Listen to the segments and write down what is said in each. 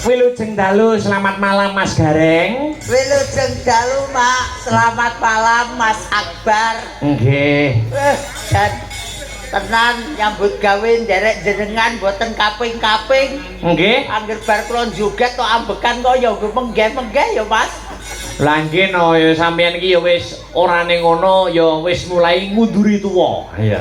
Wilujeng dalu, selamat malam Mas Gareng. Wilujeng dalu, Mak. Selamat malam Mas Akbar. Nggih. Dan tenan nyambut gawe nderek jenengan boten kaping-kaping. Nggih. Angger bar kula joget tok ambekan kok ya menggeh-menggeh ya, Mas. Lah nggih no ya sampeyan iki ya wis orane ngono ya wis mulai ngunduri tuwa. Iya.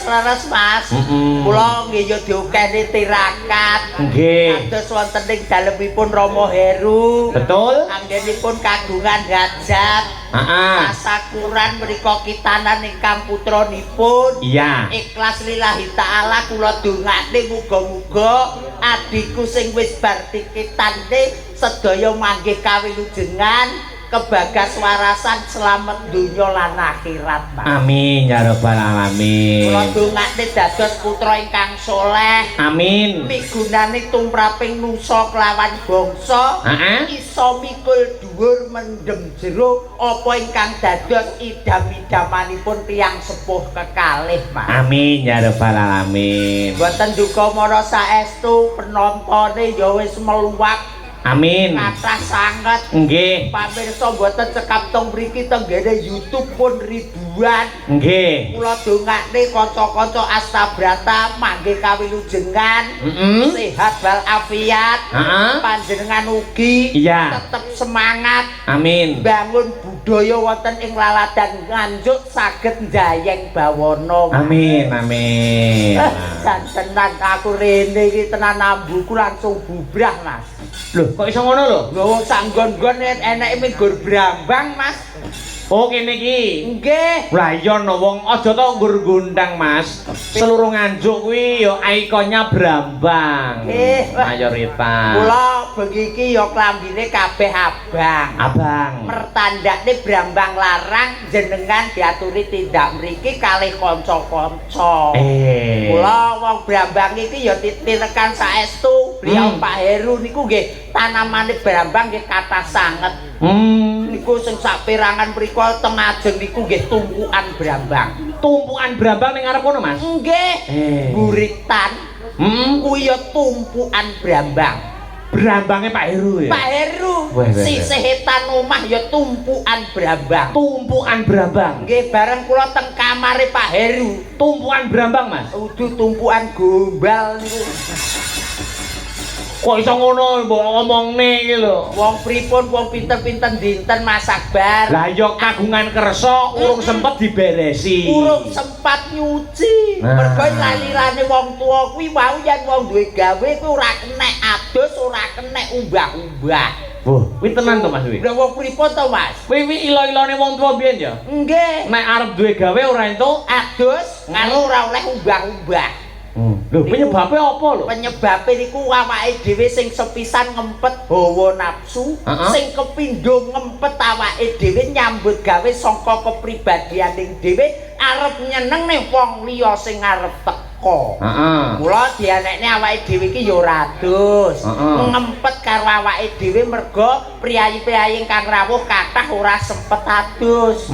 Leres Mas. Kula nggih ya diukeni tirakat. Nggih. Kados wonten ing dalemipun Rama Heru. Betul. Anggenipun kagungan hajat. Heeh. Sakuran mriko kitanan ingkang putranipun. Iya. Ikhlas lillahi taala kula dongakne muga-muga adikku sing wis bar tikitane sedaya manggih kawilujengan kebagas warasan selamat donya lan akhirat, Pak. Amin ya rabbal alamin. Kula dongakne dados putra ingkang soleh. Amin. Migunani tumraping nusa kelawan bangsa. Iso mikul dhuwur mendem jero apa ingkang dados idam-idamanipun tiyang sepuh kekalih, Pak. Amin ya rabbal alamin. Mboten duka mara saestu penontone ya wis meluwak. Amin. Kathah sanget. Nggih. Pamirsa mboten cekap teng mriki tenggene YouTube pun ribuan. Nggih. Kula dongakne kanca-kanca astabrata manggih kawilujengan. Sehat walafiat. Panjenengan ugi tetep semangat. Amin. Bangun budaya wonten ing laladan Nganjuk saged njayeng bawana. Amin. Amin. Dan tenan aku rene iki tenan ambuku langsung bubrah, Mas. Loh, kok iso ngono lho? Lho wong sak nggon-nggon eneke minggur brambang, Mas. Oh, kene iki. Nggih. Lah iya no wong aja to nggur gondang, Mas. Seluruh Nganjuk kuwi ya ikonnya Brambang. Nggih. Mayoritas. Kula bengi iki ya klambine kabeh abang. Abang. Mertandakne Brambang larang jenengan diaturi tindak mriki kalih kanca-kanca. Kula wong Brambang iki ya titirekan saestu. Beliau Pak Heru niku nggih tanamane Brambang nggih kathah sanget. Niku sing sak perangan mriku teng ajeng niku nggih tumpukan Brambang. Tumpukan Brambang ning ngarep kono, Mas? Nggih. Buritan. Kuwi ya tumpukan Brambang. Brambangnya Pak Heru ya? Pak Heru. Sisih etan omah ya tumpukan Brambang. Tumpukan Brambang. Nggih bareng kula teng kamare Pak Heru. Tumpukan Brambang, Mas? Udu tumpukan gombal niku. Kok iso ngono mbok ngomongne iki lho. Wong pripun wong pinter-pinter dinten Mas Akbar. Lah ya kagungan kersa urung sempet diberesi. Urung sempat nyuci. Mergo lalirane wong tuwa kuwi wau yen wong duwe gawe kuwi ora kenek adus, ora kenek umbah-umbah. Wah, kuwi tenan to Mas kuwi. Lha wong pripun to Mas? Kuwi ilo-ilone wong tuwa biyen ya? Nggih. Nek arep duwe gawe ora entuk adus, kalau ora oleh umbah-umbah. Lho, penyebabe apa lho? Penyebabe niku awake dhewe sing sepisan ngempet hawa nafsu, sing kepindho ngempet awake dhewe nyambut gawe saka kepribadianing dhewe arep nyenengne wong liya sing arep teko. Mula dianekne awake dhewe iki ya ora adus. Ngempet karo awake dhewe merga priyayi-priyayi ingkang rawuh kathah ora sempet adus.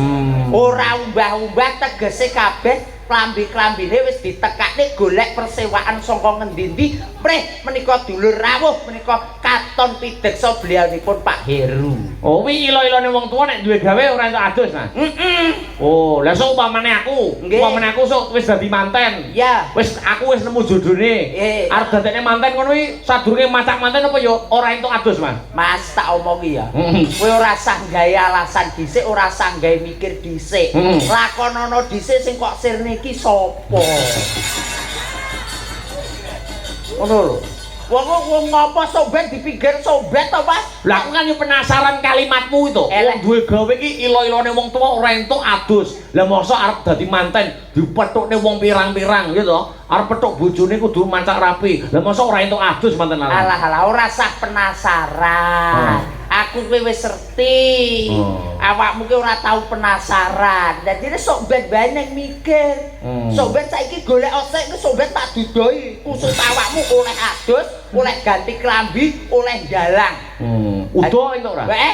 Ora umbah-umbah tegese kabeh klambi-klambine wis ditekakne golek persewaan saka ngendi-endi preh menika dulur rawuh menika katon pideksa beliaunipun Pak Heru. Oh wi ilo-ilone wong tuwa nek duwe gawe ora entuk adus Mas. Oh, lah sok umpamane aku sok wis dadi manten. Ya. Wis aku wis nemu jodone. Arep dadekne manten ngono kuwi sadurunge macak manten apa ya ora entuk adus Mas. Mas tak omongi ya. Kowe ora sah gawe alasan dhisik, ora sah gawe mikir dhisik. Lakonono dhisik sing kok sirne iki sapa? Ngono lho. Wong ngopo sobat dipikir sobat to, Mas? Lah aku kan yo penasaran kalimatmu itu. Wong duwe gawe iki ilo-ilone wong tuwa ora entuk adus. Lah mosok arep dadi manten dipethukne wong pirang-pirang gitu to. Arep pethuk bojone kudu mancak rapi. Lah mosok ora entuk adus manten ala. Alah ora sah penasaran. Aku kowe wis ngerti. Awakmu ki ora tau penasaran. Dadi sok ben bae nang mikir. Sok ben saiki golek osek ku sok ben tak dudoi. Khusus awakmu oleh adus, oleh ganti klambi, oleh dalang. Udo entuk ora? Weh.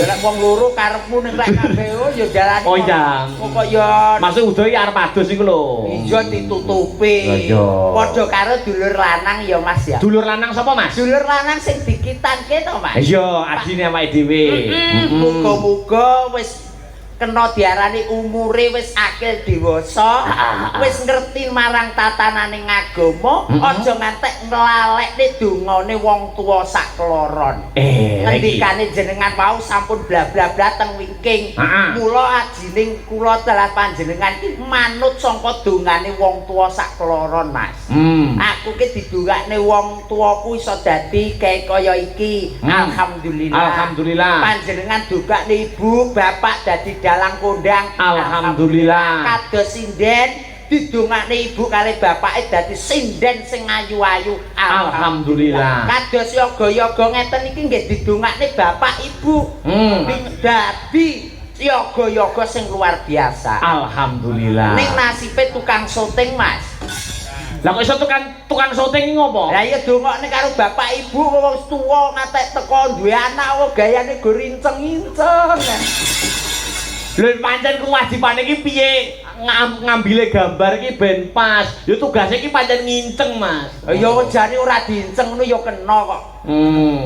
Nek wong loro karepmu ning rek kabeh ya dalane. Oh iya. Kok ya maksud udo iki arep adus iku lho. Iya ditutupi. Padha karo dulur lanang ya Mas ya. Dulur lanang sapa Mas? Dulur lanang sing dikitanke to Mas. Iya, adine awake dhewe. Muga-muga wis kena diarani umure wis akil dewasa, wis ngerti marang tatananing agama, aja ngantek nglalekne dongane wong tuwa sak kloron. Ngendikane jenengan wau sampun bla bla bla teng wingking. Mula ajining kula dalah panjenengan iki manut saka dongane wong tuwa sak kloron, Mas. Aku ki didongakne wong tuaku iso dadi kaya iki. Alhamdulillah. Alhamdulillah. Panjenengan dongakne ibu, bapak dadi dalang kondang. Alhamdulillah. Kados sinden didongakne ibu kali bapake dadi sinden sing ayu-ayu. Alhamdulillah. Kados yoga-yoga ngeten iki nggih didongakne bapak ibu. Dadi yoga-yoga sing luar biasa. Alhamdulillah. Ning nasibe tukang syuting, Mas. Lah kok iso tukang syuting iki ngopo? Lah ya dongakne karo bapak ibu wong tuwa ngatek teko duwe anak kok gayane go rinceng-rinceng. Lho pancen kewajibane iki piye ngambile gambar iki ben pas. Ya tugase iki pancen nginceng, Mas. Ya jane ora diinceng ngono ya kena kok.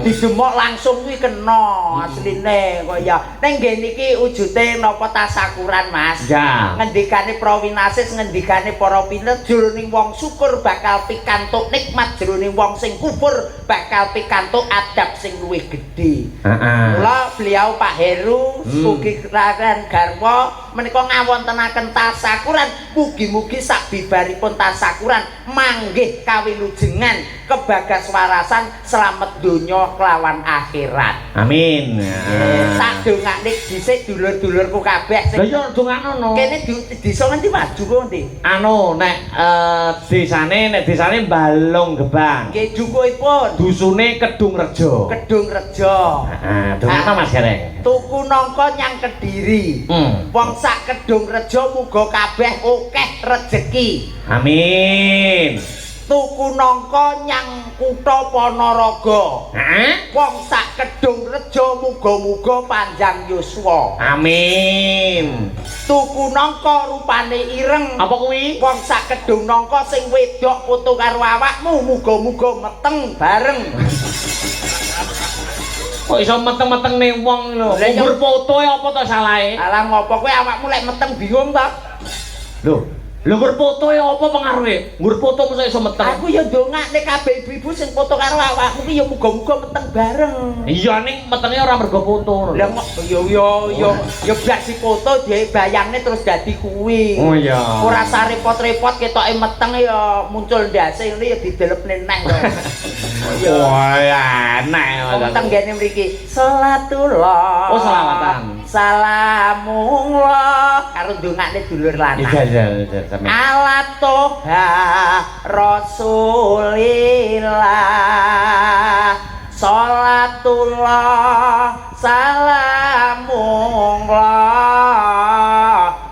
Didemok langsung kuwi kena asline kok ya. Ning ngene iki wujute napa tasakuran, Mas. Ya. Ngendikane Prawinasis, ngendikane para pinter jroning wong syukur bakal pikantuk nikmat, jroning wong sing kufur bakal pikantuk adab sing luwih gedhe. Mula beliau Pak Heru ugi kelaran garwa menika ngawontenaken tasakuran. Mugi-mugi sabibaripun tasakuran manggih kawilujengan kebagaswarasan selamat donya kelawan akhirat. Amin. Tak dongakne dhisik dulur-dulurku kabeh sing. Lah ya dongakno. Kene desa ngendi maju kok ndi? Anu nek desane Balong Gebang. Nggih dukuhipun. Dusune Kedung Rejo. Kedung Rejo. Heeh, dongakno Mas Gareng. Tuku nangka nyang Kediri. Wong sak Kedung Rejo muga kabeh akeh rejeki. Amin. Tuku nangka nyang Kutha Panaraga. Wong sak Kedung Rejo muga-muga panjang yuswa. Amin. Tuku nangka rupane ireng. Apa kuwi? Wong sak Kedung nangka sing wedok foto karo awakmu muga-muga meteng bareng. Kok iso meteng-meteng ning wong lho. Nggur foto e apa to salahe? Alah ngopo kowe awakmu lek meteng bingung ta? Lho, nggur foto e apa pengaruhe? Nggur foto mesti iso meteng. Aku ya ndongakne kabeh ibu-ibu sing foto karo awakmu ki ya muga-muga meteng bareng. Iya ning metenge ora mergo foto. Lah ya blas si foto dibayangne terus dadi kuwi. Oh iya. Ora usah repot-repot ketoke meteng ya muncul ndase ngene ya didelepne neh kok. Wah, enak. Meteng gene mriki salatullah. Oh, selawatan. salamullah karo ndongakne dulur lanang. Iya sampeyan. Ala toha Rasulillah Salatullah salamullah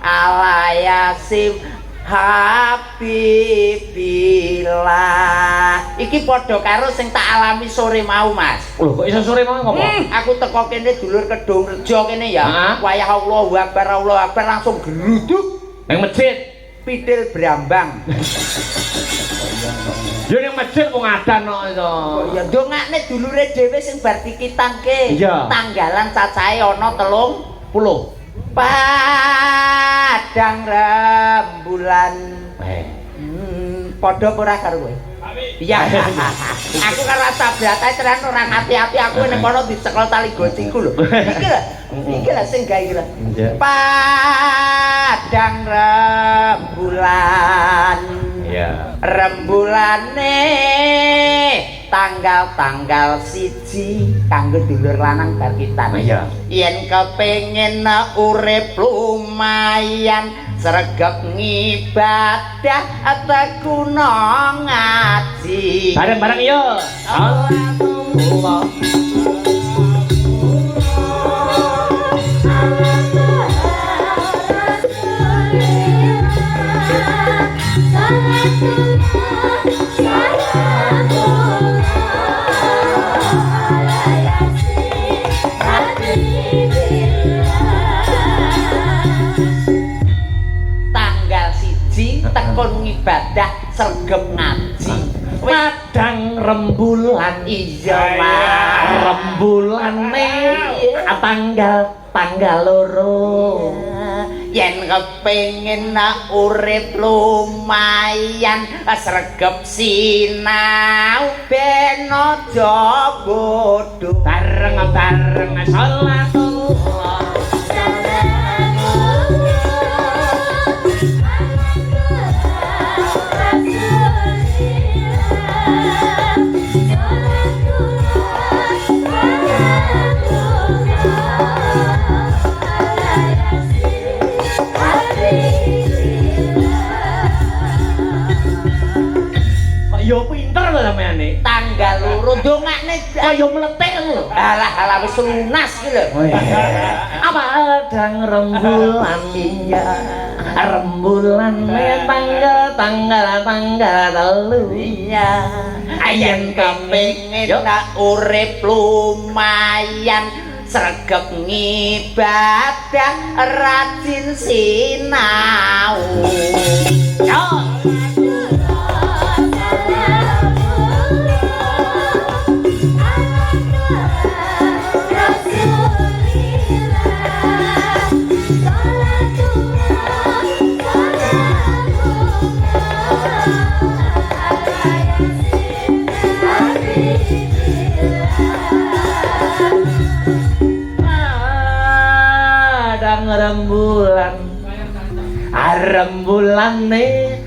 ala yasim Habibillah. Iki padha karo sing tak alami sore mau, Mas. Lho kok iso sore mau ngopo? Aku teko kene dulur Kedung Rejo kene ya. Wayah Allahu Akbar langsung geruduk Nang masjid. pidil brambang. Yo ning masjid kok ngadan kok iso. Oh ya ndongakne dulure dhewe sing bar dikitangke. Iya. Tanggalan cacahe ana 30. Padang rembulan. Padha ora karo kowe? Iya. Aku kan rasa bratae tenan ora ati-ati aku ning kono dicekel tali gociku lho. Iki lho sing gawe iki lho. Padang rembulan. Iya. Rembulane tanggal siji kanggo dulur lanang bar kitan. Iya. Yen kepengin urip lumayan sregep ngibadah tekuna ngaji. Bareng-bareng yo. Allah. Tanggal siji tekun ngibadah sregep ngaji. Padang rembulan Iya, Mas. Rembulane tanggal loro. Yen kepengin urip lumayan sregep sinau ben aja bodho. Bareng-bareng salatullah. Yo pinter lho sampeane. Tanggal loro ndongakne Kaya meletik lho. alah wis lunas iki lho. Apa padang rembulan iya. Rembulan tanggal telu. Iya. Ayen kepengin urip lumayan sregep ngibadah rajin sinau. Yo. Rembulane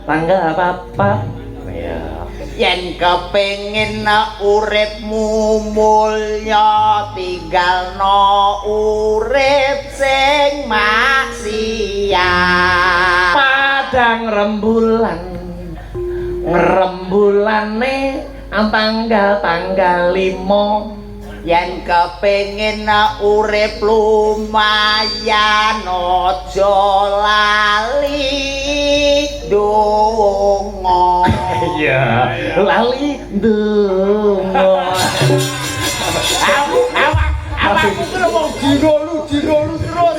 tanggal papat. Yen kepengin uripmu mulya tinggalno urip sing maksiat. Padang rembulane tanggal 5. Yen kepengin urip lumayan aja lali donga. Iya, lali donga. Awak kudu wong jiro lu terus.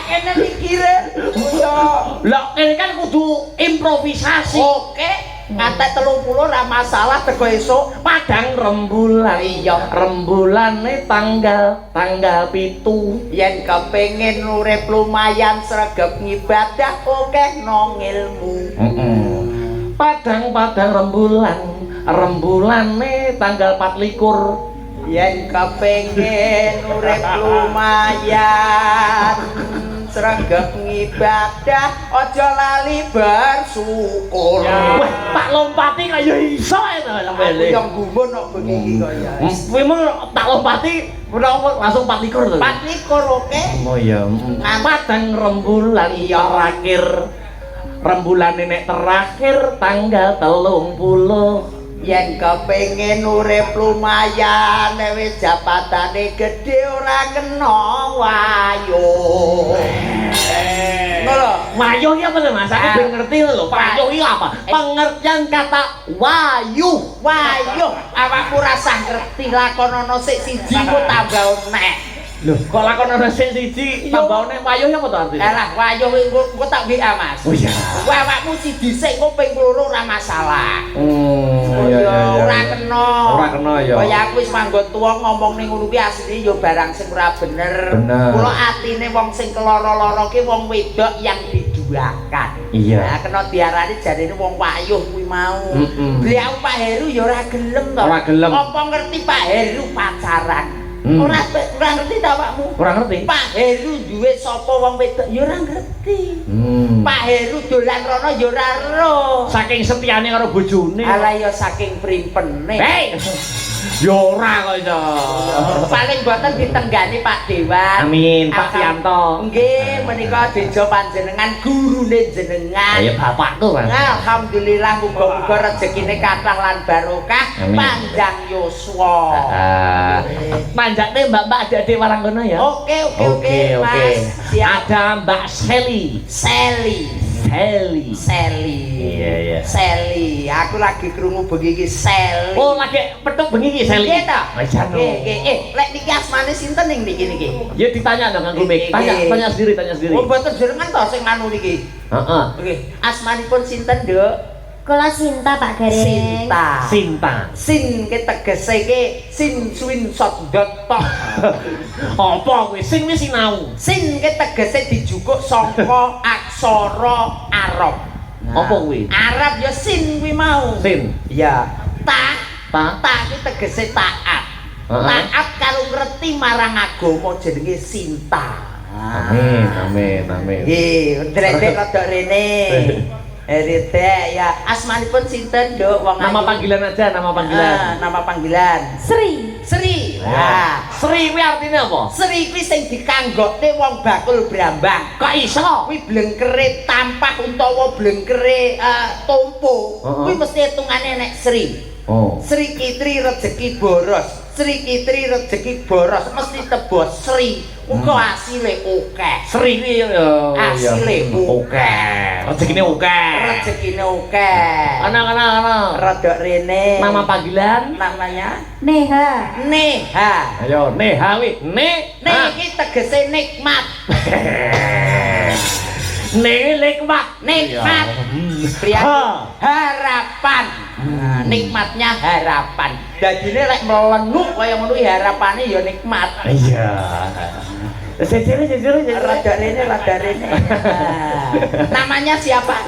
Kene mikire. Lah kene kan kudu improvisasi. Oke. Ngantek 30 ora masalah teko esuk Padang rembulan. Iya, rembulane tanggal 7. Yen kepengin urip lumayan sregep ngibadah akeh no ilmu. Padang rembulane tanggal 24. Yen kepengin urip lumayan sregep ngibadah aja lali bersyukur. Wah, tak lompati kaya iso to sampeyan. Yang gumun kok begini kaya. Kowe mau tak lompati langsung 24 to. 24 oke. Oh iya. Padang rembulan terakhir. Rembulane nek terakhir tanggal 30. Yen kepengin urip lumayan wis jabatane gedhe ora kena wayuh. Ngono. Wayuh iki apa lho Mas? Aku belum ngerti lho. Wayuh iki apa? Pengertian kata wayuh. Wayuh, awakmu rasah ngerti lakonono sik siji ku tambah nek. Lho, kok lakon ana sing siji tambahane wayuh apa to artine? Lah wayuh engko tak WA Mas. Oh iya. Kowe awakmu si dhisik engko ping 2 ora masalah. Iya iya. Ora kena. Ora kena ya. Kaya aku wis manggon tuwa ngomong ning ngono kuwi asline ya barang sing ora bener. Kula atine wong sing keloro-loro ki wong wedok yang diduakan. Iya. Nah, kena diarani jarene wong wayuh kuwi mau. Beliau Pak Heru ya ora gelem to. Ora gelem. Apa ngerti Pak Heru pacaran? Ora ngerti ta awakmu? Ora ngerti. Pak Heru duwe sapa wong wedok ya ora ngerti. Pak Heru dolan rono ya ora ero. Saking setiane karo bojone. Alah ya saking primpene. Hei. Ya ora kok iso. Paling boten ditenggani Pak Dewan. Amin, Pak Tianto. Nggih, menika deja panjenengan gurune jenengan. Ya bapakku, Mas. Alhamdulillah muga-muga rezekine kathah lan barokah, panjang yuswa. Panjangnya mbak-mbak adik-adik warang kono ya. Oke, Mas. Siap. Ada Mbak Sally. Iya. Sally. Aku lagi krungu bengi iki Sally. Oh, lagi petuk bengi iki Sally. Nggih ta? Nggih. Lek niki asmane sinten ning niki? Ya ditanya dong nganggo mic. Tanya sendiri. Oh, mboten jenengan to sing anu niki. Heeh. Nggih. Asmanipun sinten, Nduk? Kula Sinta Pak Gareng. Sinta. Sin ki tegese ki sin swin sot dot tok. Apa kuwi? Sing wis sinau. Sin ki tegese dijukuk saka aksara Arab. Apa kuwi? Arab ya sin kuwi mau. Sin. Ya. Ta ki tegese taat. Taat kalau ngerti marang agama jenenge Sinta. Amin. Nggih, ndredek rada rene. Eridek ya. Asmanipun sinten, Nduk? Wong Nama panggilan aja, nama panggilan. Nama panggilan. Sri. Nah, Sri kuwi artine apa? Sri kuwi sing dikanggokne wong bakul Brambang. Kok iso? Kuwi blengkere tampah utawa blengkere tompo. Kuwi mesti hitungane nek Sri. Oh. Sri Kitri rezeki boros. Sri Kitri rezeki boros mesti tebos Sri. Muga asile akeh. Sri kuwi asile akeh. Rezekine akeh. Ana. Rada rene. Nama panggilan namanya Neha. Ayo, Neha kuwi. Ne iki tegese nikmat. Nikmat. Harapan. Nikmatnya harapan. Dadine lek melenuk kaya ngono iki harapane ya nikmat. Iya. Sejere. Rada rene. Namanya siapa?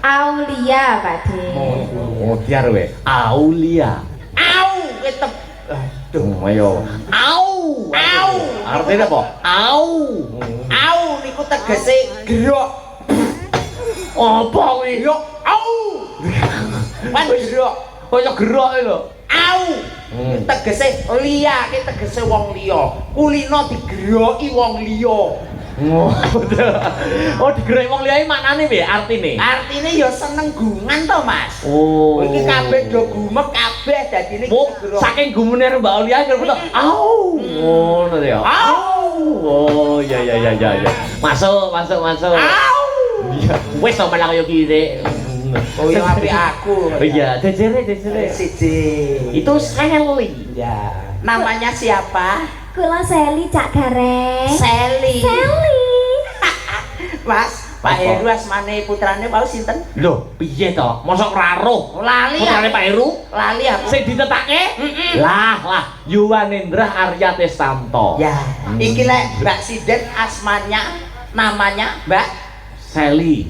Aulia Pak De. Oh, biar we. Aulia. Ketep. Ayo. Au. Artinya apa? Au niku tegese gerok. Apa kuwi? Yo au. Pan gerok. Kaya gerok lho. Au. Tegese liya, ki tegese wong liya. Kulino digeroki wong liya. Oh, digeroki wong liya iki maknane piye artine? Artine ya seneng gungan to, Mas. Oh. Iki kabeh do gumek kabeh dadine gerok. Saking gumune Mbak Aulia kira au. Ngono ya. Au. Oh, ya. Masuk. Au. Iya, wis to malah kaya kire. Oh ya api aku. Iya, jejere. Siji. Itu Sally. Ya. Namanya siapa? Kula Seli Cak Gareng. Sally. Mas, Pak Apa? Heru asmane putrane wau sinten? Lho, piye to? Mosok ora roh. Lali. Putrane Pak Heru Lali aku. sing ditetake? Lah, Yuwanendra Arya Testanto. Ya, iki lek Mbak Sidet namanya Mbak Sally.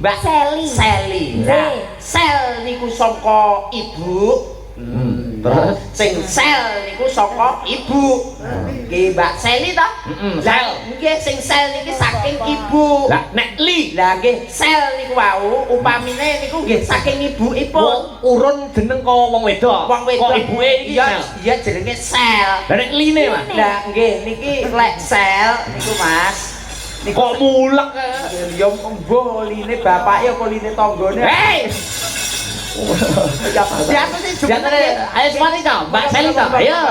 Sally. Nah, Sel niku saka ibu. Terus Sing sel niku saka ibu. Nggih Mbak Seli to? sel. Nggih sing sel niki saking ibu. Lah nek li Lah nggih sel niku wau upamine niku nggih saking ibuipun. wong urun jeneng kok wong wedok. Wong wedok Kok ibuke iki iya sel. iya jenenge sel. Lah nek line Mas. Lah nggih niki lek sel niku Mas. Niku Kok mulek. ya mbuh line bapake apa line tanggane. Hei. Ya jatuh sih Jangan ayo semuanya toh, Mbak Seli toh. Ayo.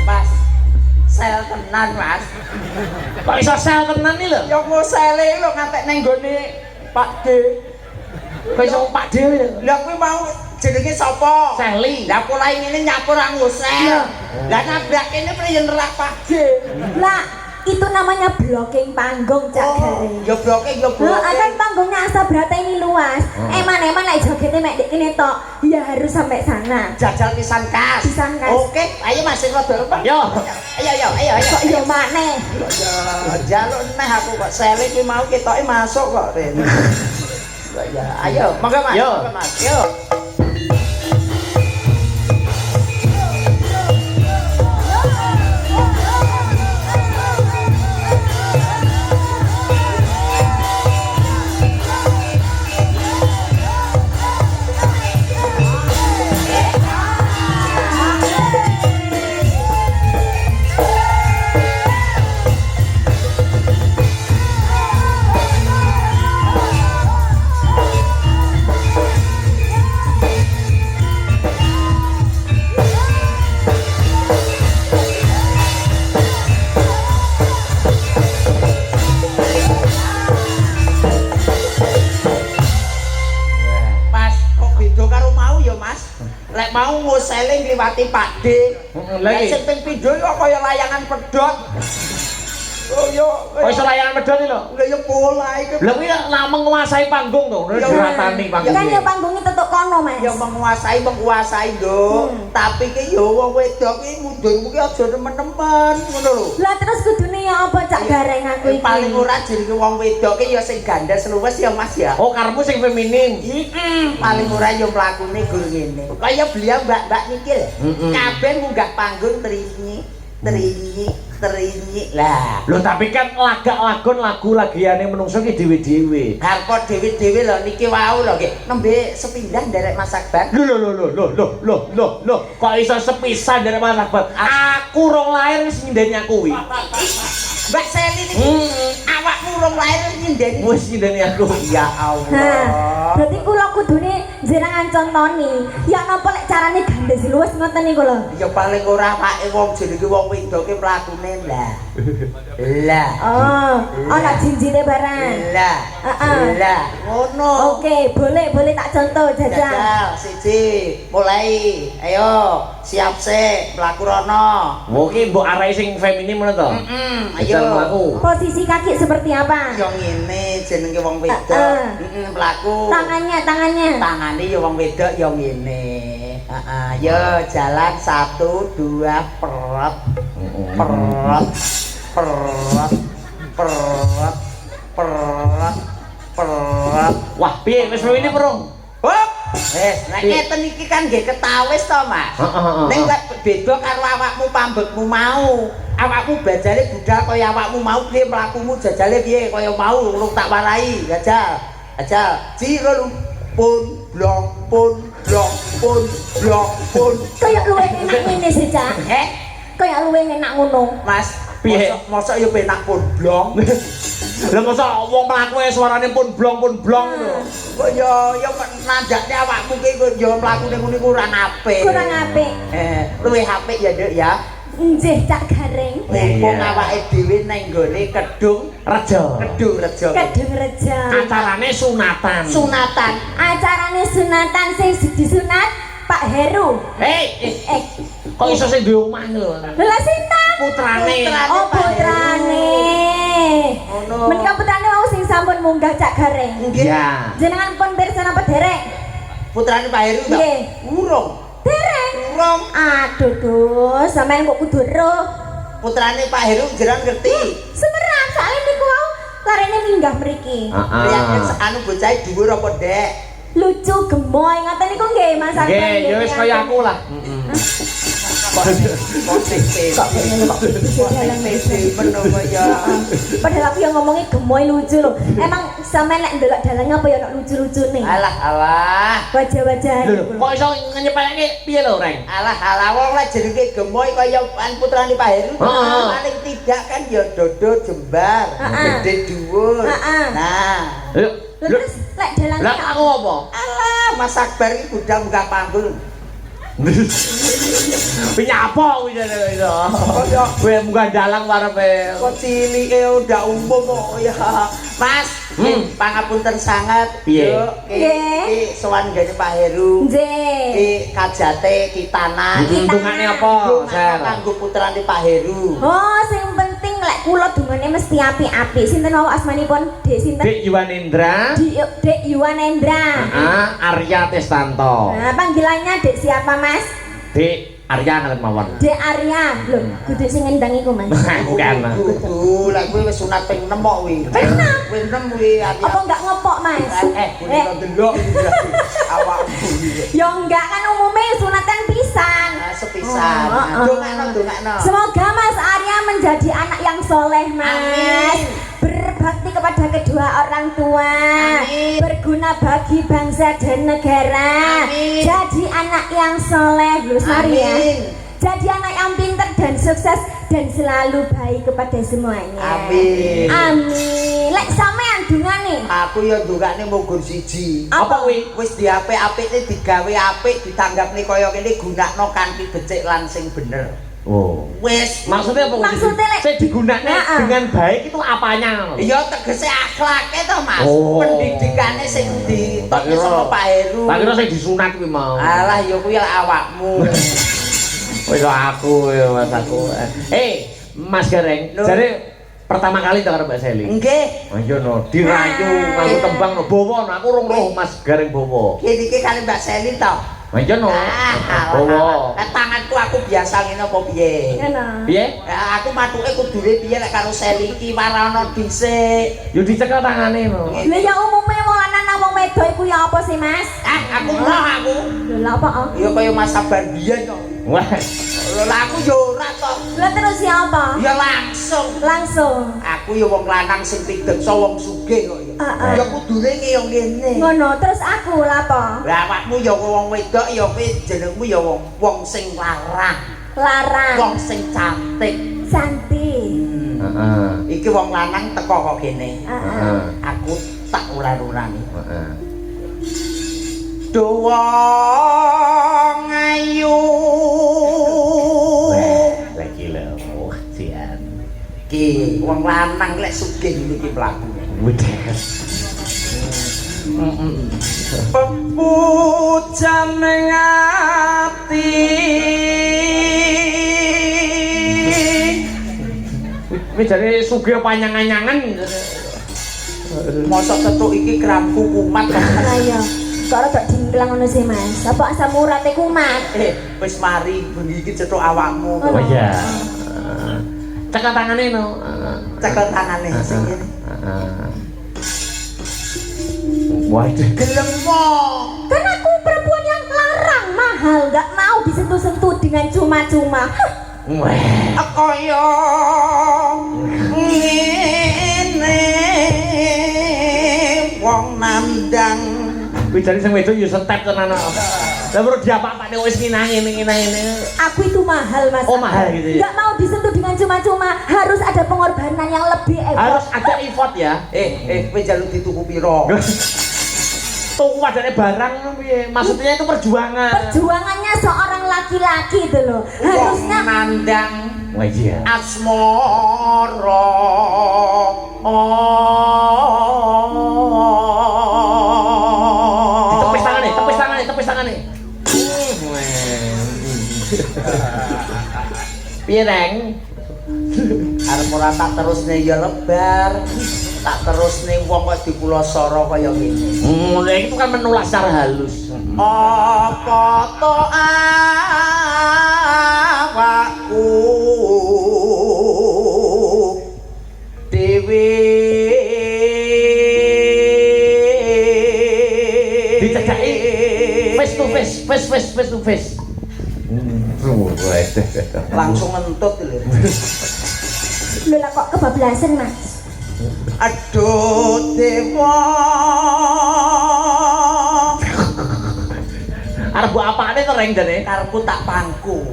Mas sel tenan Mas. Kok iso sel tenan iki lho? Ya mau sele lho ngantek nang gone Pak D. Kok iso Pak Dewi lho? Lah kuwi mau jenenge sapa? Seli. Lah kula ngene nyapur angusel. Lah nabrak kene priyen nerah Pak D. Lah, itu namanya blocking panggung Cak Gareng. Ya bloke ya bloke. Loh, akan panggungnya asa berata ini luas. Eman-eman like jogetnya mek dik kene tok. Ya harus sampai sana. Jajal pisan kas. Pisan kas. Oke, ayo Mas sing rada rempah. Yo. Ayo. Kok yo maneh. Jaluk neh aku kok sele ki mau ketoke masuk kok rene. Ya, ayo, monggo Mas. Yo. Monggo Mas. Yo. Mas, kok beda karo mau ya Mas? Lek mau ngusele ngliwati Pak D. Lagi. Lek sing ping pindho kok kaya layangan pedhot. Oh yo. Kok iso layangan medhot iki lho? Lah ya pola iki. Lah kuwi namung nguasai panggung to, Ya, diratani panggung. Kan yo panggungnya tetuk kono, Mas. Ya menguasai Nduk. Tapi ki yo wong wedok ki mudhun kuwi aja nemen-nemen ngono lho. Lah terus kudune ya apa Cak Gareng aku iki? Paling ora jenenge wong wedok ki ya sing gandes luwes ya Mas ya. Oh, karepmu sing feminim. Paling ora ya mlakune gur ngene. Kaya beliau mbak-mbak niki lho. Kabeh munggah panggung trinyi lah. Lho tapi kan lagak-lagon lagu lagiane menungso ki dhewe-dhewe. Harpa dhewe-dhewe lho niki wau lho nggih. Nembe sepindah nderek Mas Akbar. Loh, kok iso sepisan dari Mas Akbar? Aku rong lahir wis nyindeni aku kuwi. Mbak Seli niki awakmu urung lahir nyindeni. Wis nyindeni aku. Ya Nah, Allah. berarti kula kudune jenengan contoni. Ya napa lek carane gandes luwes ngoten niku lho. Ya paling ora pake wong jenenge wong wedoke mlakune lah. Lah. Oh, ana jinjine barang. Lah. Heeh. Lah, ngono. Oke, boleh tak contoh jajal. Jajal siji, mulai. Ayo, siap sik, mlaku rono. Oh, ki mbok arahi sing feminim ngono to? Ayo. Mlaku. Posisi kaki seperti apa? Yo ngene jenenge wong wedok. Mlaku. Tangannya. Tangane ya wong wedok ya ngene. Heeh, yo jalan 1 2 perot. Perot. Perot. Perot. Perot. Perot. Wah, piye wis ini perung? Hop. Nek ngeten iki kan nggih ketawis to, Mas. Ning lek beda karo awakmu pambekmu mau. Awakmu bajare budal kaya awakmu mau piye mlakumu jajale piye kaya mau urung tak warai. Jajal. Jiro pun blong pun. Kayak luwih enak ngene sih, Cak. Kayak luwih enak ngono. Mas, piye? mosok ya penak pun blong. Lah masa wong mlaku suarane pun blong lho. Kok ya nandakne awakmu ki kok ya mlakune ngono iku kurang apik. Kurang apik. Luwih apik ya, Nduk ya. Nggih Cak Gareng. Mumpung awake dhewe nang nggone Kedung Rejo. Rejo. Kedung Rejo. Acarane sunatan. Sunatan. Acarane sunatan sing disunat Pak Heru. Kok iso sing duwe omah lho. Lha sinten? Putrane. Oh putrane. Ngono. Menika putrane mau sing sampun munggah Cak Gareng. Iya. Jenengan pun pirsa napa derek? Putrane Pak Heru ta? Nggih. Urung. Derek. Urung. Aduh Gus, sampean kok kudu roh. Putrane Pak Heru jenengan ngerti. Semerang soalnya niku wau larene minggah mriki. Riyane anu bocah dhuwur apa, Dek? Lucu gemoy ngoten niku nggih Mas Arman. Nggih, ya wis kaya aku lah. Kok menapa ya? Padahal aku yang ngomongnya gemoy lucu loh. Emang sampean nek ndelok dalange apa ya ono lucu-lucune? Alah. Wajah-wajah. Kok iso nyepeleke piye lho, Reng? Alah wong lek jenenge gemoy kaya putrane Pak Heru. Paling tidak kan ya dodo jembar, gede dhuwur. Nah, Ayo. Terus lek dalange Lah aku apa? alah Mas Akbar iki budal munggah panggul. Pinyapa kuwi jane iso. Kaya Kowe munggah dalang warepe. kok cilike udah umum kok ya. Mas, pangapunten sangat. Piye? Nggih. Sowan gene Pak Heru. Nggih. Ki kajate kitanan. Dungane apa, Ser? Kanggo putrane Pak Heru. Oh, sing penting lek kula dungane mesti apik-apik. Sinten wau asmanipun? Dek sinten? Dik Yuwanendra. Dek Yuwanendra. Arya Testanto. Nah, panggilannya Dek siapa, Mas? Dik Arya ngaten mawon. Dek Arya. Lho, kudu sing ngendang iku, Mas. Bukan. Kudu lek kowe wis sunat ping 6 kok kuwi. Ping 6 kuwi Apa enggak ngopok, Mas? kuwi delok iki awakmu iki. Ya enggak kan umumnya sunatan pisan. Sepisan. Dongakno. Semoga Mas Arya menjadi anak yang soleh, Mas. Amin. Berbakti kepada kedua orang tua. Amin. Berguna bagi bangsa dan negara. Amin. Jadi anak yang soleh, Lus Maria. Amin. Jadi anak yang pintar dan sukses dan selalu baik kepada semuanya. Amin. Amin. Lek sampean dungane. Aku ya ndongakne munggur siji. Apa kuwi? Wis diapik-apikne digawe apik ditanggapne kaya kene gunakno kanthi becik lan sing bener. Oh. Wis Maksudnya apa? Maksudnya, Lek? saya digunakan dengan baik itu apanya? ya tegese akhlake to Mas. Oh. Pendidikane sing Tak ditokke kira- sama Pak Heru. Tak kira saya disunat kuwi mau. Alah ya kuwi lek awakmu. Wis aku ya Mas aku. Mas Gareng, Loh. jare pertama kali tak karo Mbak Seli. Nggih. Ayo no, dirayu nganggo tembang no bawa no, aku rong roh Mas Gareng bawa. Kene iki kali Mbak Selin to. Ayo no. Bawa. Tanganku aku biasa ngene apa piye? Ngono. Piye? Ya, aku matuke kudune piye lek karo Seli iki warana dhisik. Yo dicekel tangane no. Lha ya umumnya wong lanang nang wong wedok iku ya apa sih, Mas? Aku roh aku. Lho lha apa? Ya kaya Mas Sabar biyen kok. Wah. Lah aku yo ora to. Lah terus ya apa? Ya langsung. Langsung. Aku ya wong lanang sing pideksa wong sugih kok ya. Ya kudune ki yo ngene. Ngono, terus aku lha apa? Lah awakmu ya wong wedok ya kowe jenengmu ya wong sing larang, Larang. wong sing cantik. Cantik. Heeh. Iki wong lanang teko kok kene. Heeh. Aku tak ular-urani. Heeh. Duwong ayu. Lagi lho, sian. Ki wong lanang lek sugih iki mlakune. Udah. Pepujan ning ati. Wis jare sugih panyangan-anyangan. Mosok cetuk iki kramku kumat. Lah ya. Kok ora gak dimplang ngono sih, Mas. Apa asam urate kumat? Wis mari bengi iki cetuk awakmu. Oh iya. Cekel tangane no. Cekel tangane sing ngene. Waduh. Gelem mo. Kan aku perempuan yang larang mahal, gak mau disentuh-sentuh dengan cuma-cuma. Wah. Kaya ngene wong nandang. Kuwi jare sing wedok yo setep tenan kok. Lah perlu diapa-apane wis ngene. Aku itu mahal, Mas. Oh, mahal gitu ya? Gak mau disentuh dengan cuma-cuma, harus ada pengorbanan yang lebih effort. Harus ada effort ya. Kowe njaluk dituku pira? tuku padane barang piye? Maksudnya itu perjuangan. Perjuangannya seorang laki-laki itu loh. Harusnya nandang Wah iya. asmara. Tepis tangane, tepis tangane, tepis tangane. Piye, Reng? Arep ora tak terusne ya lebar. Tak terusne wong kok dipulosara kaya ngene. Itu kan menulas secara halus. Apa to awakku dhewe Dicekaki face to face. langsung ngentut lho. lho lah kok kebablasan Mas. Aduh dewa Arep mbok apane to Reng jane? karepku tak pangku.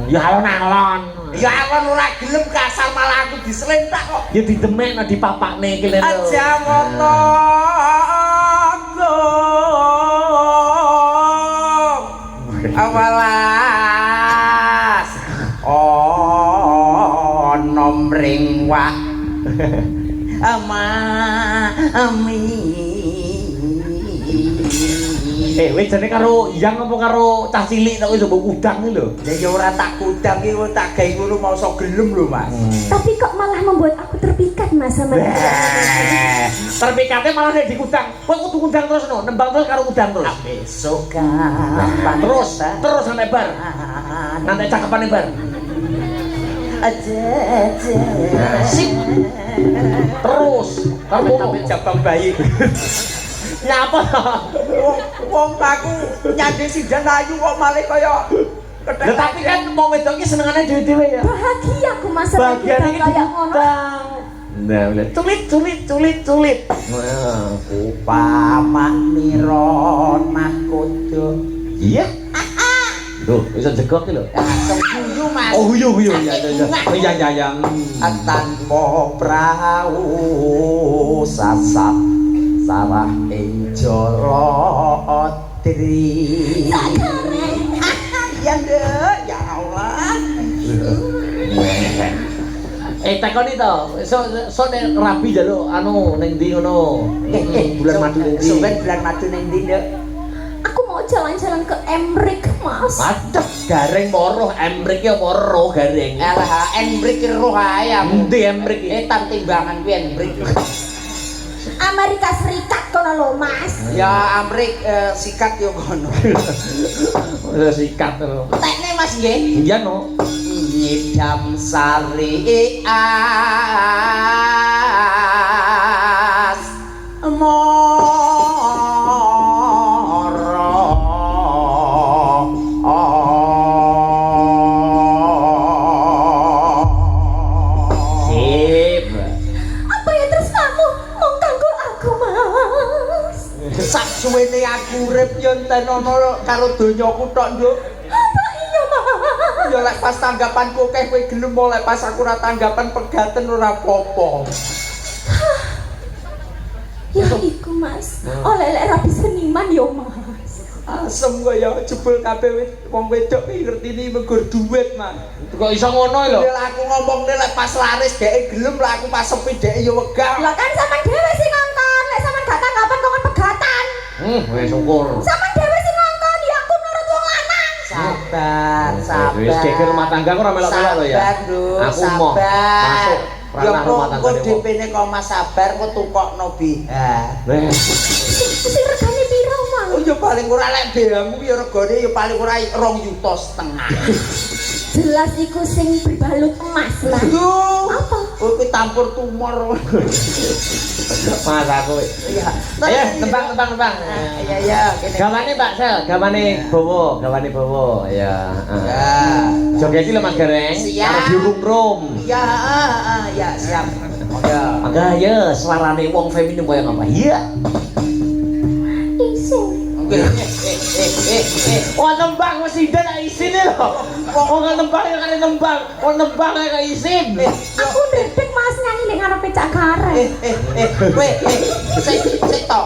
Ya alon-alon. Ya alon ora gelem kasar malah aku diselentak kok. Ya didemekno dipapakne iki lho. Aja moto awalas ono mringwak ami Wis jane karo Yang apa karo cah cilik tok wis mbok udang iki lho. ya ya ora tak kudang iki tak gawe ngono mau sok gelem lho Mas. Tapi kok malah membuat aku terpikat Mas sama dia. Terpikatnya malah nek dikudang. Kowe kudu udang terus no, nembang terus karo udang terus. Besok kapan Terus sampai bar. Nanti cakepane bar. aja Sip. Terus karo tapi jabang bayi. nyapa. Wong aku nyanding sidan ayu kok malah kaya Lah tapi kan mau wedok iki senengane dhewe-dhewe ya. Bahagia aku Mas sama dia Bagian iki kayak ngono. diundang. Nah, culit. Wah, pamak miron mahkodo. iya. Loh, bisa jegok iki lho. Langsung guyu Mas. Oh, guyu. Ya. Tanpa prau sasat sarah ing Jorodri. Ya ndek, ya Allah. Takoni to, so nek rabi jaluk anu ning ndi ngono. Bulan madu ning ndi? Sampeyan bulan madu ning ndi, Nduk? Aku mau jalan-jalan ke Emrik Mas. Adep gareng moroh embrik ya moroh gareng. Alah, Enbrik roh ae aku. Endi embrik iki? Tan timbangan kuwi Enbrik. Amerika Serikat kono lho Mas. Ya Amrik sikat yo kono. Wis sikat to. Tekne Mas nggih. Iya no. Nyidam sari as Sip. Apa ya terus kamu mau ganggu aku Mas? sak suwene aku urip yo enten ana karo donyaku tok, Nduk. Apa iya Mas? Ya lek pas tanggapanku akeh kowe gelem lek pas aku ora tanggapan pegaten ora apa-apa. Ya iku Mas. Oleh-oleh rapi seniman yo Mas. Asem kaya jebul kabeh wong wedok iki ngertini menggur duit, Mas. Kok iso ngono lho? Lek aku ngomongne lek pas laris dhek gelem, lek aku pas sepi dhek ya wegah. Lah kan sama dhewe sing ngongkon, lek sama gak tanggapan kok pegatan. Wis syukur. Sama dhewe sing ngongkon, ya aku nurut wong lanang. Sabar. Wis geger rumah tangga kok ora melok-melok lho ya. Sabar, Nduk, Aku mau masuk Ya ranah rumah tangga kok DP-ne kok Mas sabar kok tukokno biha. Wes. Sing regane piro, Mang? Oh ya paling ora lek behamu ya regane ya paling ora 2,5 juta. Jelas iku sing berbalut emas lah. Duh. Apa? Kowe tampur tumor. Mas aku. Iya. Ayo tembang. Iya, kene. Gawane Mbak Sel, gawane bowo. Ya. Ya. Joget iki lho Mas Gareng. Siap. Karo dirum-rum. Ya, ya siap. Ya. Maka ya suarane wong feminim koyo ngapa? Iya. Iso. Oke. Wah nembang presiden nak isin lho. Wong nembang ya kan nembang. Wong nembang ya isin. Aku ndredeg Mas nyanyi ning ngarepe Cak Gareng. Kowe sik to,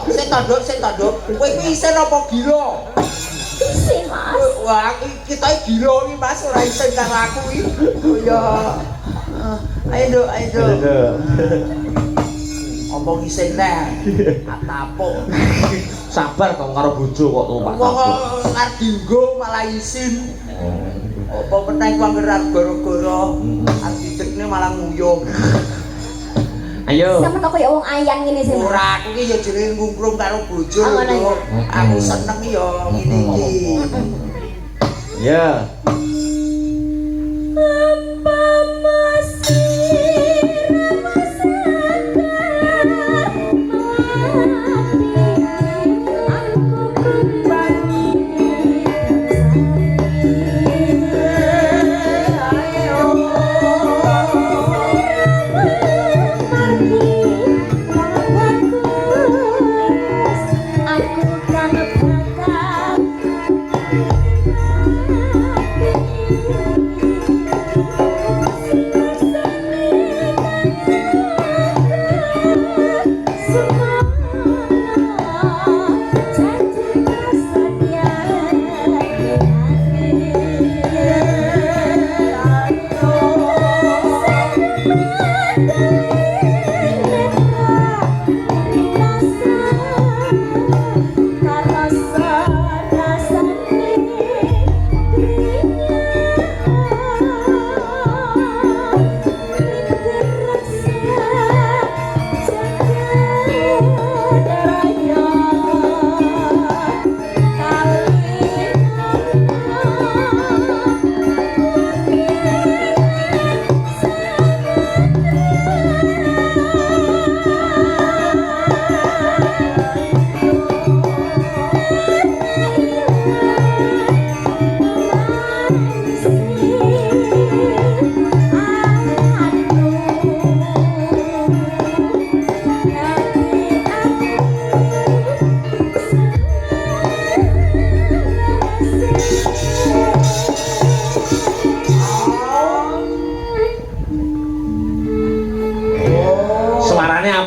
Kowe iki isin apa gila? Isin Mas. Wah, kita gila iki Mas, ora isin karo aku iki. Oh ya. Ayo, Omong isin neh. Atapuk. Sabar kok karo bojo kok numpak Wong tabu. ngar dinggo malah isin. Apa meneh wong ngerar gara-gara artidekne malah nguyuh. Ayo. Sampe kok kaya wong ayang ngene sih. Mas. Ora aku ki ya jenenge ngungkrum karo bojo. Ah, ngono ya. Aku seneng ya ngene iki. Ya. Apa masih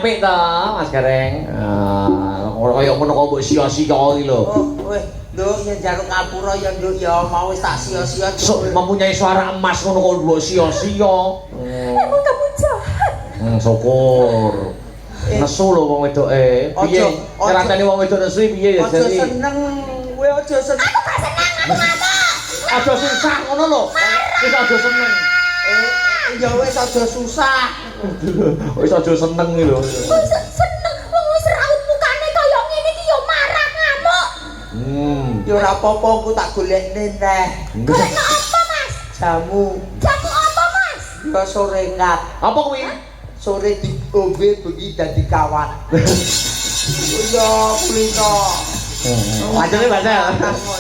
apik to, Mas Gareng. Kaya ngono kok mbok sia-sia iki lho. Oh, weh, nduk yen njaluk ngapura ya nduk ya mau wis tak sia-sia. Mempunyai suara emas ngono kok mbok sia-sia. Emang kamu jahat. Syukur. Nesu lho wong wedoke. Piye? Ceritane wong wedok nesu piye ya Aja jadi? seneng, kowe aja seneng. Aku gak seneng, aku ngamuk. Aja susah ngono lho. Wis aja seneng. Ya wis aja susah. Wis aja seneng iki lho. Wis seneng, wong wis raut mukane kaya ngene iki ya marah ngamuk. Ya ora apa-apa aku tak golekne neh. Golekno apa, Mas? Jamu. Jamu apa, Mas? Ya sore ngat. Apa kuwi? Sore diombe bengi dadi kawat. Ya kulino. Wajane baca.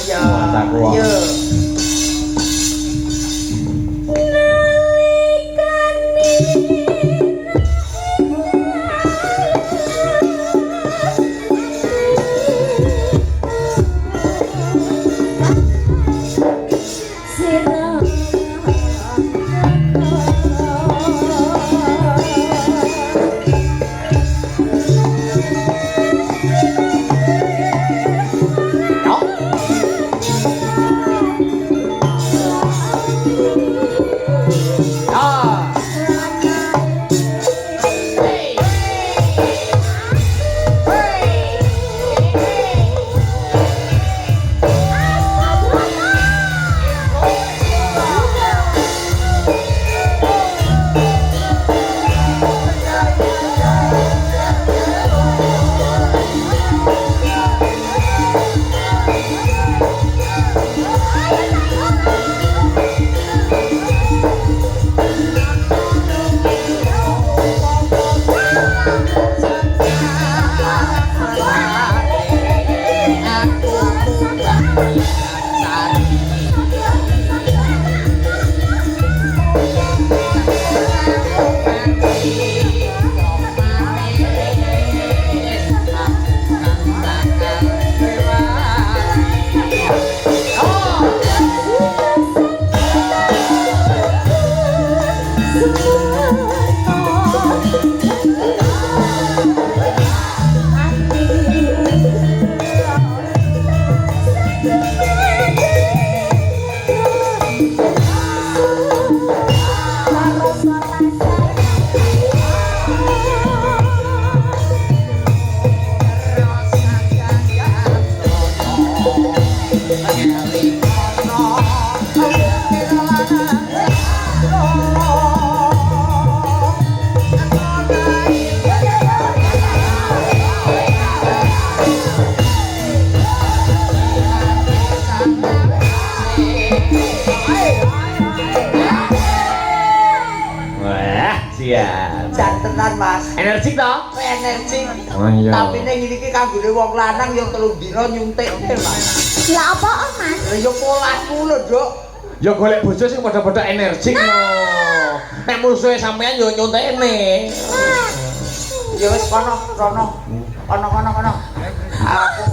Ya. Mataku. Ayo. Wah, siap. Jantenan Mas. Energik toh? Energi. Oh iya. Tapi ning iki kanggone wong lanang ya 3 dina nyuntikne, Mas. Lah apaan, Mas? Lah ya polahku lho, Dok. Ya golek bojo sing padha-padha energik no. Nek musuhe sampean yo nyontekne. Ya wis kono. Kono. Aku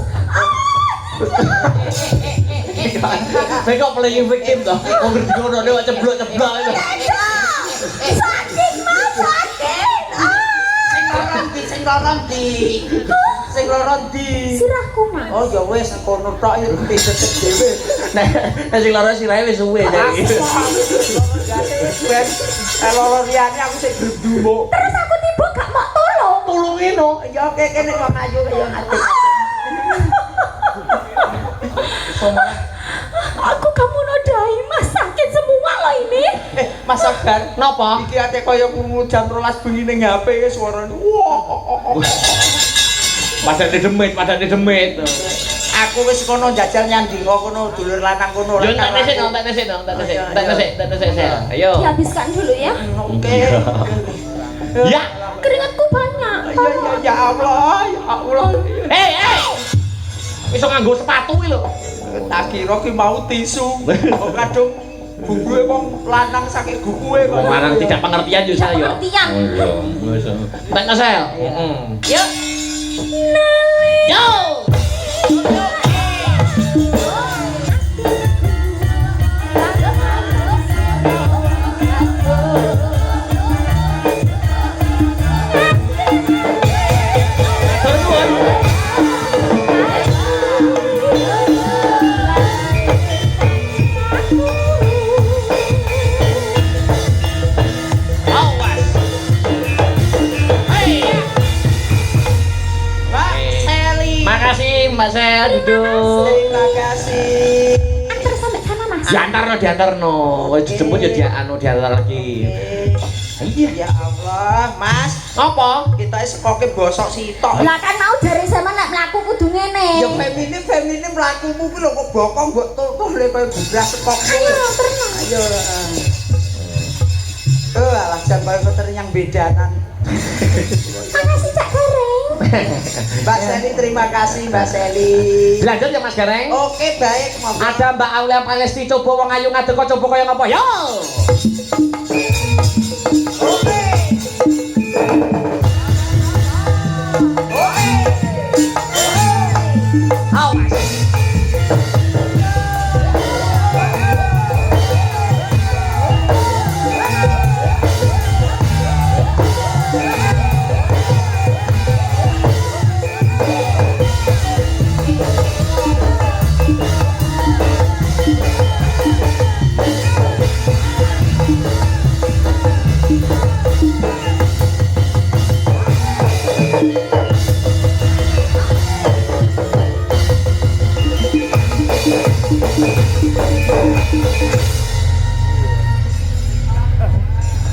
Saya kok playing victim toh. Wong ngerti ngono nek ceblok-ceblok itu. Sakit, Mas, sakit. sing loron di. Sirahku, Mas. Oh ya wis kono tok iki pijet dhewe. Nek sing lara sirahe wis suwe jadi. Loro liyane aku sing gerdumuk. Terus aku tiba gak mau tolong. Tulungi no. Ya kene wong ayu kaya ngati. Aku kamu nodai, Mas, sakit semua loh ini. Mas Sabar, Napa? iki ate kaya krungu jam 12 bengi ning HP suarane. Wah. Padane demit. Aku wis kono jajal nyandinga kono dulur lanang kono. Yo tak nesek. Ayo. Dihabiskan dulu ya. Oke. Ya. Keringatku banyak. Ya Allah. Hei. Iso nganggo sepatu iki lho. Tak kira ki mau tisu. Kok kadung bukuke wong lanang saking gukuke kok. Wong lanang tidak pengertian yo saya. Pengertian. Oh iya. Wis. Tak nesel. Heeh. Yuk. Yo. Mbak Sel duduk. Terima kasih. Antar sampai sana, Mas. Diantarno. Wis dijemput ya diantar lagi. Iya. Ya Allah, Mas. Apa? Kita sekoke bosok sitok. Lah kan mau dari sama nek mlaku kudu ngene. Ya feminim mlakumu ki lho kok bokong mbok tutuh le kaya gubras sekok. Ayo, tenang. Ayo. Alah jan kaya kotor yang bedanan. Makasih Cak Gareng. Mbak Seli, terima kasih Mbak Seli. Lanjut ya Mas Gareng. Oke, baik. Ada Mbak Aulia Palesti coba wong ayu ngadeg kok coba kaya ngapa? Yo. Oke. Awas.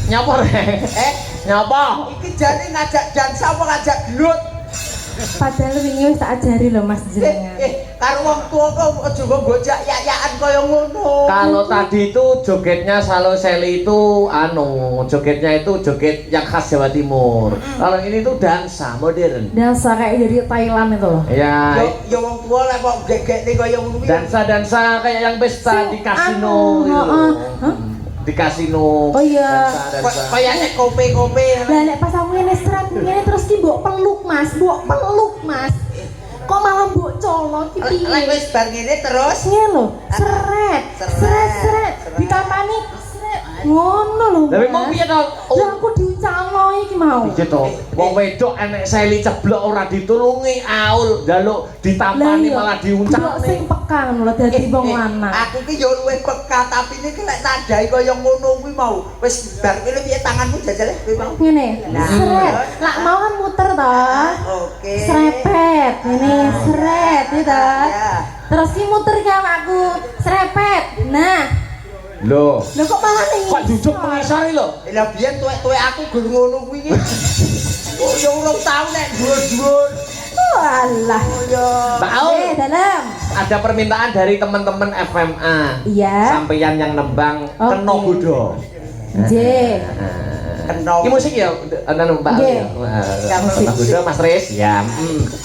Nyapa rek? Nyapa? Iki jane ngajak dansa apa ngajak gelut? Padahal wingi wis tak ajari lho Mas jenengan. Karo wong tuwa kok aja gojak yak-yakan kaya ngono. Kalau tadi itu jogetnya Salo Seli itu jogetnya itu joget yang khas Jawa Timur. Kalau ini tuh dansa modern. Dansa kayak dari Thailand itu loh. Ya, Ya wong tuwa lek kok gegekne kaya ngono kuwi. dansa kayak yang pesta di kasino gitu. Di kasino. Oh iya. Dansa. Kayane kope-kope. Lah nek pas aku ngene seret ngene terus ki mbok peluk Mas. Kok malah mbok colok ki piye? Lek wis bar ngene terus Ngene lho, seret. Dikapani seret. Ngono lho. Tapi Mas. mau piye to? Lah aku diuncek calo iki mau. Iki to, wong wedok enek seli ceblok ora ditulungi aul, njaluk ditampani malah Blok diuncapne. sing peka lho dadi wong lanang. Aku ki yo luwih peka tapi niki lek tandai kaya ngono kuwi mau. Wis bar kene piye tanganmu jajal kuwi mau. Ngene. Nah. Sret. Lak mau kan muter to. Oke. Srepet. Ngene sret iki to. Ya. Terus ki muter ki awakku. Srepet. Nah. Lho, Lho kok malah ning. kok jujuk mengisari lho. Lah biyen tuwek-tuwek aku gur ngono kuwi ki. Oh yo urung tau nek dhuwur-dhuwur. Oh alah. Oh yo. Mbak Aul, Dalam. ada permintaan dari teman-teman FMA. Iya. Sampeyan yang nembang Oke. Kena Gudo. Nggih. Kena. Ini musik ya, anu Mbak Aul Nggih. ya. Kena Gudo Mas Riz. Ya.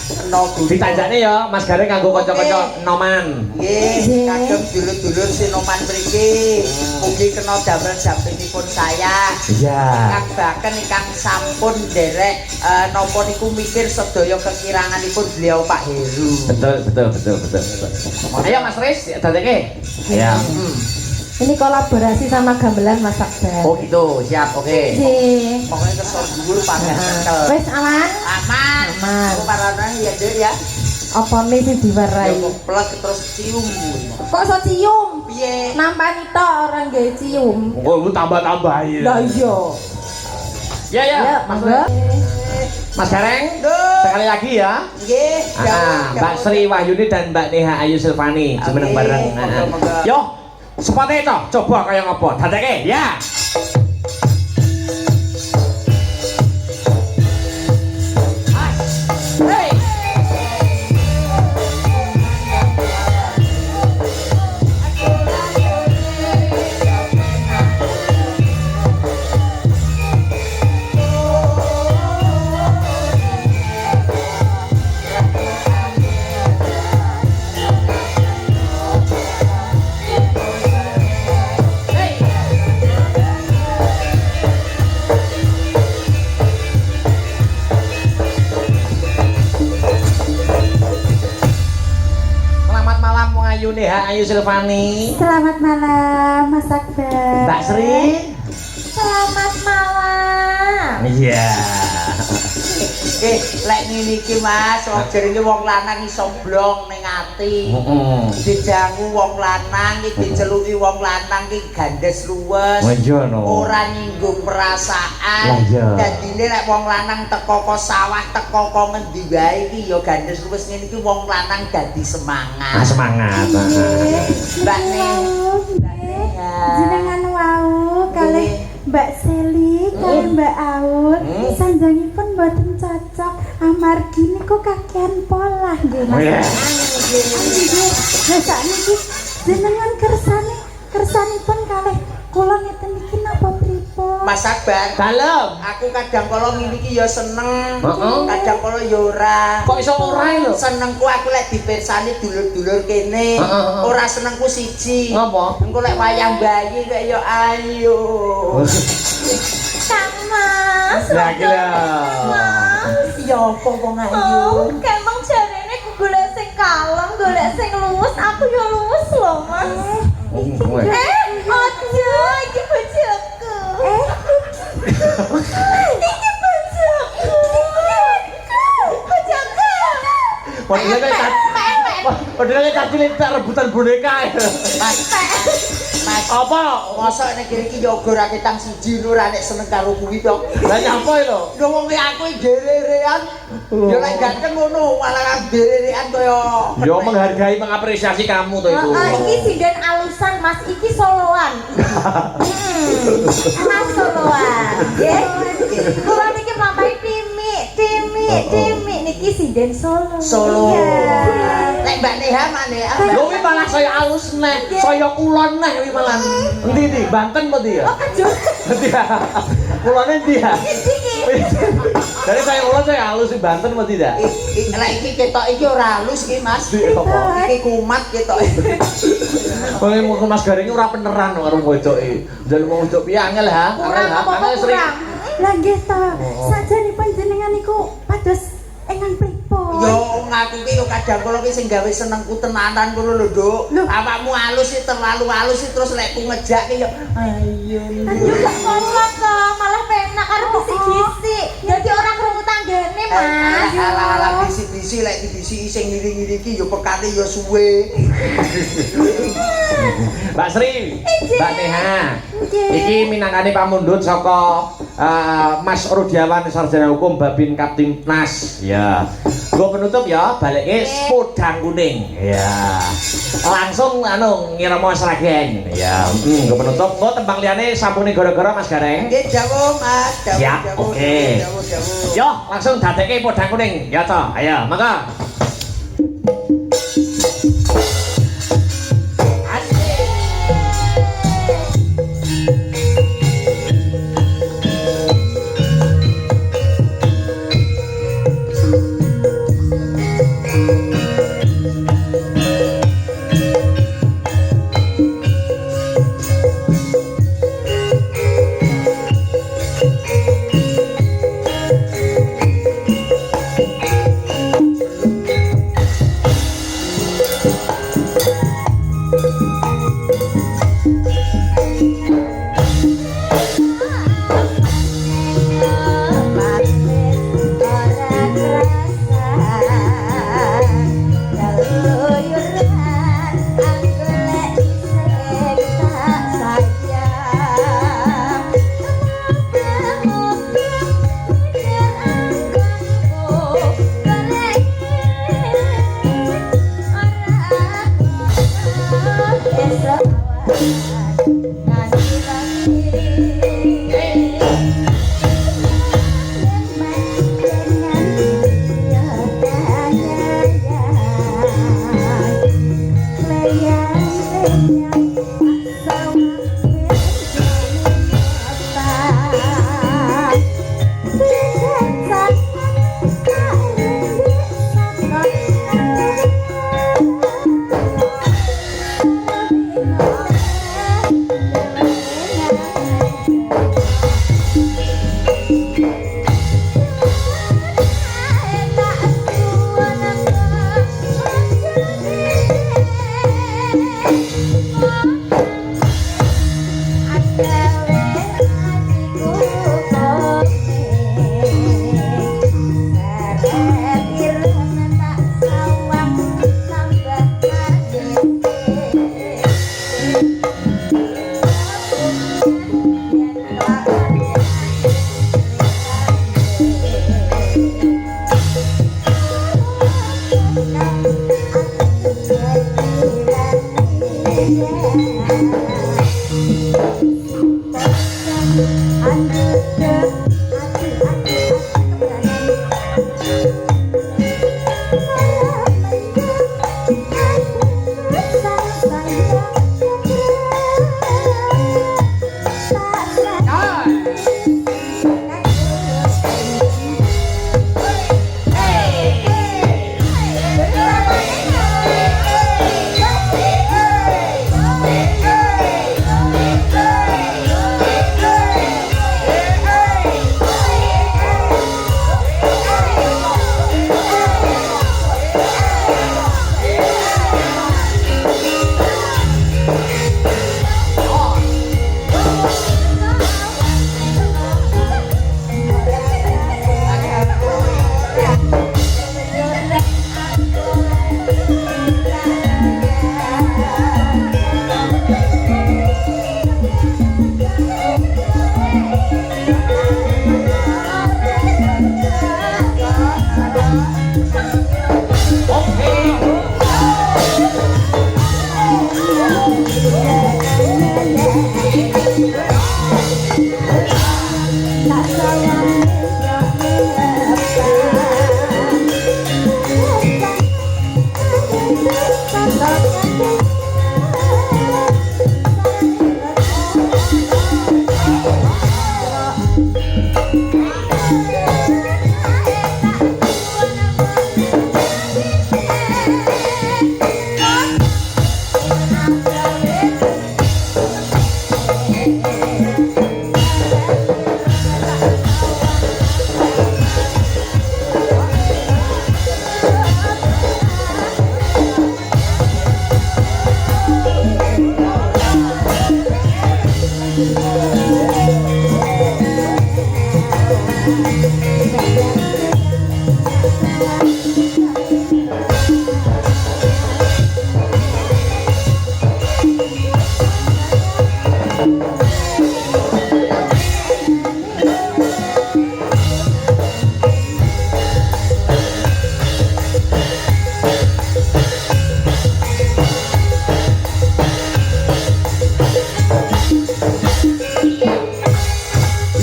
Kena guru. Ditanjakne ya Mas Gareng kanggo kanca-kanca noman. Nggih, kadang dulur-dulur sinoman mriki mugi kena damel jampinipun saya. Iya. Kang Baken ingkang sampun nderek napa niku mikir sedaya kekiranganipun beliau Pak Heru. Betul. Ayo Mas Riz, dadeke. Ya. Ini kolaborasi sama gamelan Mas Akbar. Oh gitu, siap, oke. Nggih. Pokoknya kesor dhuwur pangkat cekel. Wis aman? Aman. Aman. Ku parana ya Dek ya. Apa nih sing diwarai? Ya plek terus cium. Kok iso cium? Piye? Nampani tok orang gak cium. Oh, lu tambah-tambahin. Lah iya. Ya, Ya, Mas monggo. Mas Gareng, Duh. sekali lagi ya. Nggih. Mbak Sri Wahyuni dan Mbak Neha Ayu Silvani jumeneng Oke, bareng. monggo. Yo, sepatnya itu, coba kayak ngapa? Dadeke, ya. Hey. Selamat malam Ayu Neha Ayu Silvani. Selamat malam Mas Akbar. Mbak Sri. Selamat malam. Iya. Lek ngene iki Mas, wong jenenge wong lanang iso blong ning ati. Heeh. Dijangu wong lanang iki diceluki wong lanang iki gandes luwes. Oh iya no. Ora nyinggung perasaan. Lah iya. Dadine lek wong lanang teko kok sawah teko kok ngendi wae iki ya gandes luwes ngene iki wong lanang dadi semangat. Semangat. Mbak Ning. Jenengan wau kalih Mbak Seli kalih Mbak Aul sanjangipun boten cocok amargi niku kakean pola nggih Mas. Iya. Nggih. Lah sakniki jenengan kersanipun kalih kula ngeten iki napa pripun? Mas Akbar. Dalem. Aku kadang kala ngene iki ya seneng, Heeh. kadang kala ya ora. Kok iso ora lho? Senengku aku lek dipirsani dulur-dulur kene. Heeh. Ora senengku siji. Ngapa? Engko lek wayang bayi kok ya ayo. Kang Mas. Lah iki lho. Ya apa wong Oh, ayu. kemang jarene golek sing kalem, golek sing luwes, aku yo luwes lho, Mas. Ojo, iki bojoku. Iki bojoku. Bojoku. Padahal tadi tak rebutan boneka. Mas, Apa? mosok nek iki ya uga ra ketang siji lho ra nek seneng karo kuwi to. Lah nyapa lho? Lho wong aku iki dererean. Ya lek ganteng ngono malah dererean kaya. Yo menghargai mengapresiasi kamu tuh itu. Iki sinden alusan, Mas. Iki soloan. Mas soloan. Nggih. Kula niki mlampahi timik niki sinden solo. Solo. Iya. Lek Mbak Neha mane. Lho wi malah saya alus neh, saya kulon neh wi malah. Endi ndi? Banten apa ndi ya? Oh, kejut. Endi ya? Kulone ndi ya? Iki. Dari saya kulon saya halus di Banten apa tidak? Lek iki ketok iki ora halus iki Mas. Di apa? Iki kumat ketok. Wong mau Mas Gareng ora peneran karo bojoke. Njaluk mau wedok piye angel ha? Kurang apa kurang? Lah nggih ta. Sajenipun jenengan niku pados engang pripun? Yo ngaku ki yo kadang kala ki sing gawe senengku tenanan ngono lho, Nduk. Awakmu halus sih terlalu halus sih terus lek ku ngejak ki yo ayo. Kan juga kolak kok, malah penak enak karo bisik-bisik. Dadi ora krungu tanggane, Mas. Alah-alah bisik-bisik lek dibisiki sing ngiri-ngiri iki ya pekane ya suwe. Mbak Sri, Mbak Neha. Iki minangkane pamundhut saka Mas Rudiawan Sarjana Hukum Babin Kaptimnas. Ya. Gua penutup ya, balike podang kuning. Ya. Langsung ngirama sragen. Ya. Gua penutup. Gua tembang liyane sampune gara-gara Mas Gareng. Nggih, jawab Mas. Siap, oke. Yo, langsung dadekke podang kuning. Ya toh. Ayo, mangga.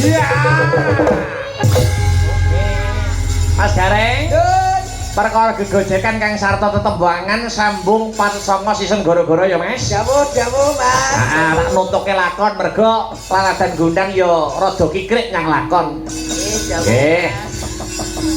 Iya. Mas Gareng. Perkara gegojekan Kang Sarto tetembangan sambung 49 season goro-goro ya Mas. Jamu Mas. Heeh, tak nutuke lakon mergo laladan gondang ya rada kikrik nyang lakon. Nggih, jamu. Nggih. Mas.